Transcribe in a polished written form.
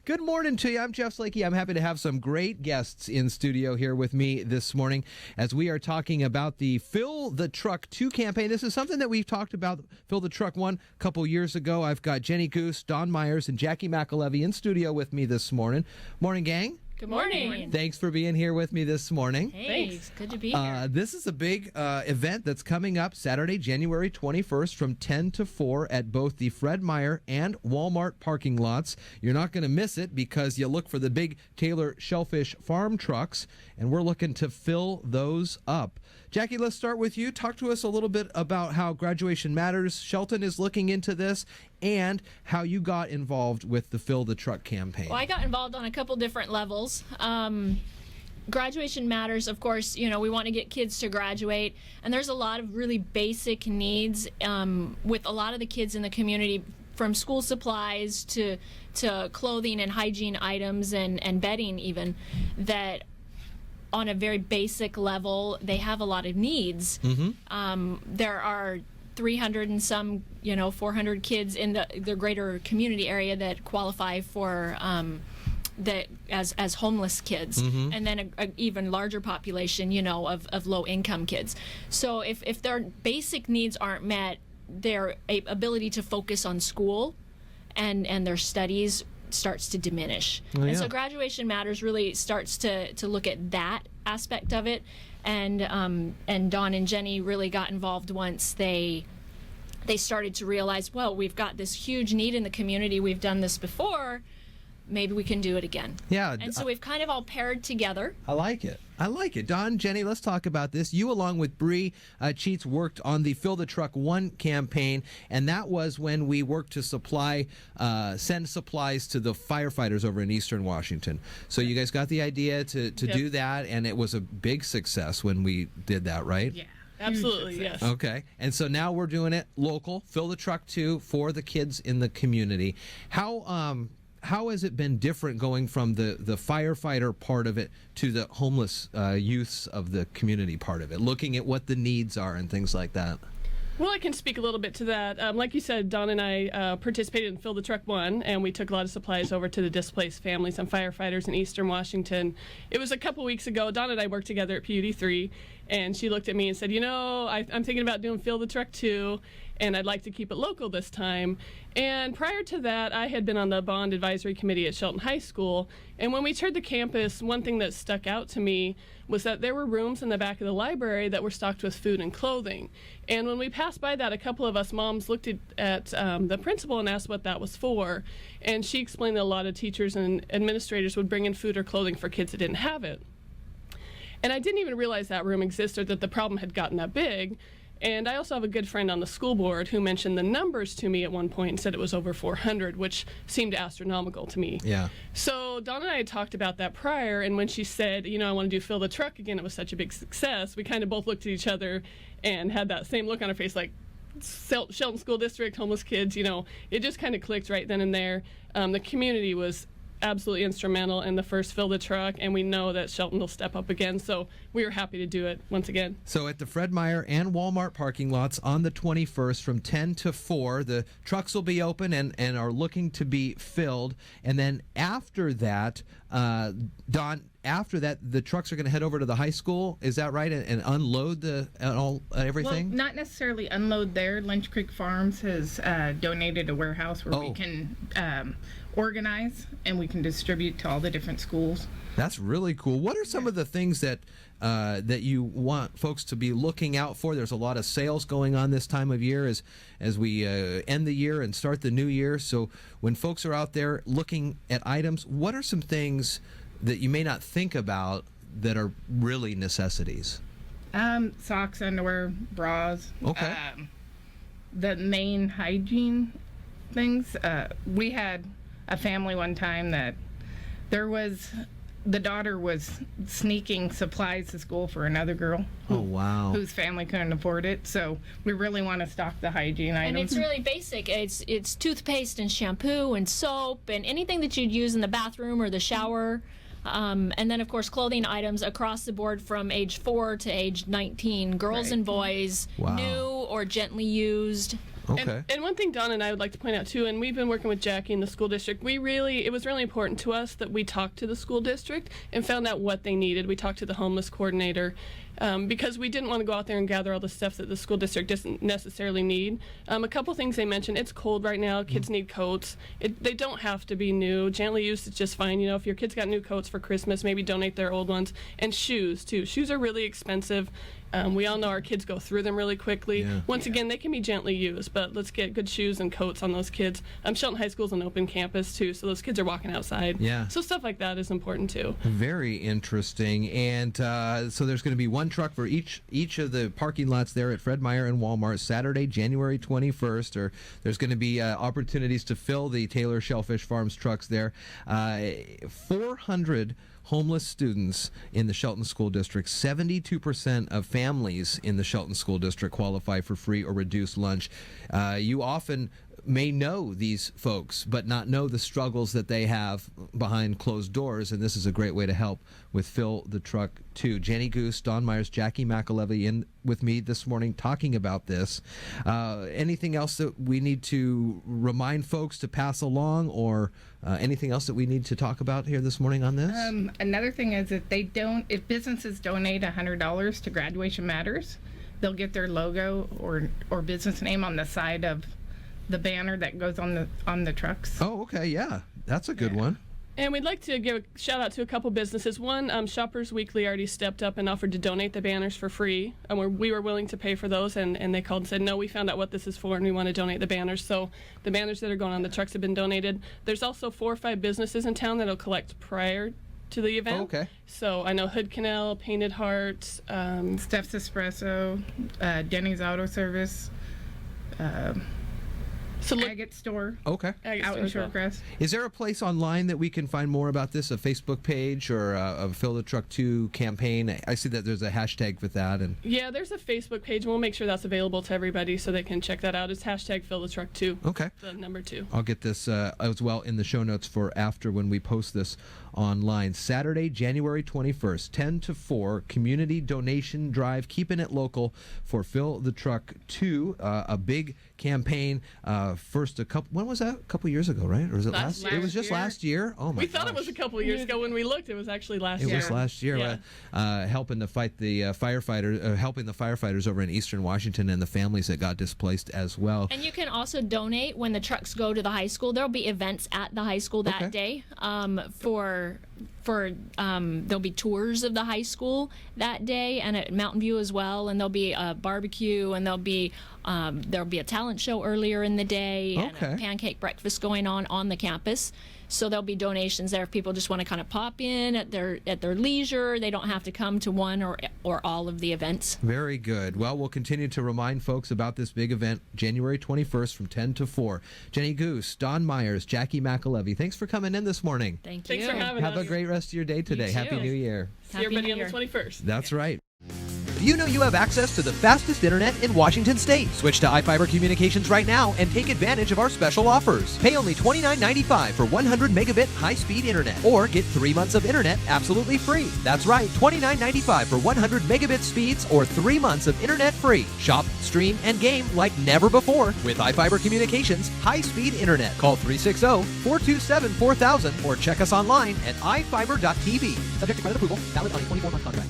Good morning to you. I'm Jeff Slakey. I'm happy to have some great guests in studio here with me this morning as we are talking about the Fill the Truck 2 campaign. This is something that we've talked about, Fill the Truck 1, a couple years ago. I've got Jenny Goos, Don Myers, and Jacquie MacAlevy in studio with me this morning. Morning, gang. Good morning. Thanks for being here with me this morning. Hey, it's good to be here. This is a big event that's coming up Saturday, January 21st from 10 to 4 at both the Fred Meyer and Walmart parking lots. You're not going to miss it because you look for the big Taylor Shellfish Farm trucks, and we're looking to fill those up. Jacquie, let's start with you. Talk to us a little bit about how Graduation Matters, Shelton is looking into this, and how you got involved with the Fill the Truck campaign. Well, I got involved on a couple different levels. Graduation Matters, of course, we want to get kids to graduate, and there's a lot of really basic needs with a lot of the kids in the community, from school supplies to clothing and hygiene items and bedding even, that on a very basic level, they have a lot of needs. Mm-hmm. There are 300 and some, 400 kids in the greater community area that qualify for that as homeless kids, mm-hmm. and then a even larger population, of low income kids. So if their basic needs aren't met, their ability to focus on school and their studies starts to diminish. And so Graduation Matters really starts to look at that aspect of it, and Dawn and Jenny really got involved once they started to realize, well, we've got this huge need in the community, we've done this before, maybe we can do it again. Yeah. And so we've kind of all paired together. I like it. Don, Jenny, let's talk about this. You, along with Bree Cheats, worked on the Fill the Truck 1 campaign, and that was when we worked to send supplies to the firefighters over in Eastern Washington. So you guys got the idea to do that, and it was a big success when we did that, right? Yeah. Absolutely, yes. Okay, and so now we're doing it local, Fill the Truck 2 for the kids in the community. How has it been different going from the firefighter part of it to the homeless youths of the community part of it, looking at what the needs are and things like that? Well, I can speak a little bit to that. Like you said, Don and I participated in Fill the Truck 1, and we took a lot of supplies over to the displaced families and firefighters in Eastern Washington. It was a couple weeks ago. Don and I worked together at PUD 3, and she looked at me and said, I'm thinking about doing Fill the Truck 2, and I'd like to keep it local this time. And prior to that, I had been on the Bond Advisory Committee at Shelton High School, and when we toured the campus, one thing that stuck out to me was that there were rooms in the back of the library that were stocked with food and clothing. And when we passed by that, a couple of us moms looked at the principal and asked what that was for, and she explained that a lot of teachers and administrators would bring in food or clothing for kids that didn't have it. And I didn't even realize that room existed, that the problem had gotten that big. And I also have a good friend on the school board who mentioned the numbers to me at one point and said it was over 400, which seemed astronomical to me. Yeah. So Dawn and I had talked about that prior, and when she said, I want to do Fill the Truck again, it was such a big success, we kind of both looked at each other and had that same look on our face, like, Shelton School District, homeless kids, it just kind of clicked right then and there. The community was absolutely instrumental in the first Fill the Truck, and we know that Shelton will step up again, so we were happy to do it once again. So at the Fred Meyer and Walmart parking lots on the 21st from 10 to 4, the trucks will be open and are looking to be filled, and then after that, Don, after that, the trucks are going to head over to the high school, is that right, and unload everything? Well, not necessarily unload there. Lynch Creek Farms has donated a warehouse where we can organize and we can distribute to all the different schools. That's really cool. What are some of the things that you want folks to be looking out for? There's a lot of sales going on this time of year as we end the year and start the new year. So when folks are out there looking at items, what are some things that you may not think about that are really necessities? Socks, underwear, bras. Okay. The main hygiene things. We had a family one time that the daughter was sneaking supplies to school for another girl. Oh, wow. Whose family couldn't afford it. So we really want to stock the hygiene items. And it's really basic. It's toothpaste and shampoo and soap and anything that you'd use in the bathroom or the shower. And then, of course, clothing items across the board from age 4 to age 19, girls and boys, new or gently used. Okay. And one thing Don and I would like to point out too, and we've been working with Jackie in the school district, it was really important to us that we talked to the school district and found out what they needed. We talked to the homeless coordinator because we didn't want to go out there and gather all the stuff that the school district doesn't necessarily need. A couple things they mentioned: it's cold right now, kids need coats. They don't have to be new. Gently used is just fine. If your kids got new coats for Christmas, maybe donate their old ones. And shoes too. Shoes are really expensive. We all know our kids go through them really quickly. Yeah. Once again, they can be gently used, but let's get good shoes and coats on those kids. Shelton High School is an open campus too, so those kids are walking outside. Yeah. So stuff like that is important too. Very interesting. And so there's going to be one truck for each of the parking lots there at Fred Meyer and Walmart Saturday, January 21st. There's going to be opportunities to fill the Taylor Shellfish Farms trucks there. 400 homeless students in the Shelton School District. 72% of families in the Shelton School District qualify for free or reduced lunch. You often may know these folks, but not know the struggles that they have behind closed doors, and this is a great way to help with Fill the Truck 2. Jenny Goos, Don Myers, Jacquie MacAlevy in with me this morning talking about this. Anything else that we need to remind folks to pass along, or anything else that we need to talk about here this morning on this? Another thing is that if businesses donate $100 to Graduation Matters, they'll get their logo or business name on the side of the banner that goes on the trucks. Oh, okay, yeah. That's a good one. And we'd like to give a shout out to a couple businesses. One, Shoppers Weekly already stepped up and offered to donate the banners for free. And we were willing to pay for those, and they called and said, no, we found out what this is for, and we want to donate the banners. So the banners that are going on the trucks have been donated. There's also 4 or 5 businesses in town that will collect prior to the event. Oh, okay. So I know Hood Canal, Painted Hearts, Steph's Espresso, Denny's Auto Service, Agate Store. Okay. Out in Shorecrest. Is there a place online that we can find more about this, a Facebook page or a Fill the Truck 2 campaign? I see that there's a hashtag for that. Yeah, there's a Facebook page. We'll make sure that's available to everybody so they can check that out. It's hashtag Fill the Truck 2. Okay. The number 2. I'll get this as well in the show notes for after when we post this online. Saturday, January 21st, 10 to 4, community donation drive, keeping it local for Fill the Truck 2, a big campaign. When was that? A couple years ago, right? Or was it last? It was just last year. Oh my! We thought it was a couple of years ago. When we looked, it was actually last year. It was last year. Yeah. Helping to fight the helping the firefighters over in Eastern Washington and the families that got displaced as well. And you can also donate when the trucks go to the high school. There'll be events at the high school that day there'll be tours of the high school that day, and at Mountain View as well, and there'll be a barbecue, and there'll be a talent show earlier in the day, and a pancake breakfast going on the campus. So there'll be donations there if people just want to kind of pop in at their leisure. They don't have to come to one or all of the events. Very good. Well, we'll continue to remind folks about this big event, January 21st from 10 to 4. Jenny Goos, Don Myers, Jacquie MacAlevy, thanks for coming in this morning. Thank you. Thanks for having us. Have a great rest of your day today. Happy New Year. See everybody on the 21st. That's right. Do you know you have access to the fastest internet in Washington State? Switch to iFiber Communications right now and take advantage of our special offers. Pay only $29.95 for 100 megabit high-speed internet, or get 3 months of internet absolutely free. That's right, $29.95 for 100 megabit speeds or 3 months of internet free. Shop, stream, and game like never before with iFiber Communications high-speed internet. Call 360-427-4000 or check us online at ifiber.tv. Subject to credit approval, valid on a 24-month contract.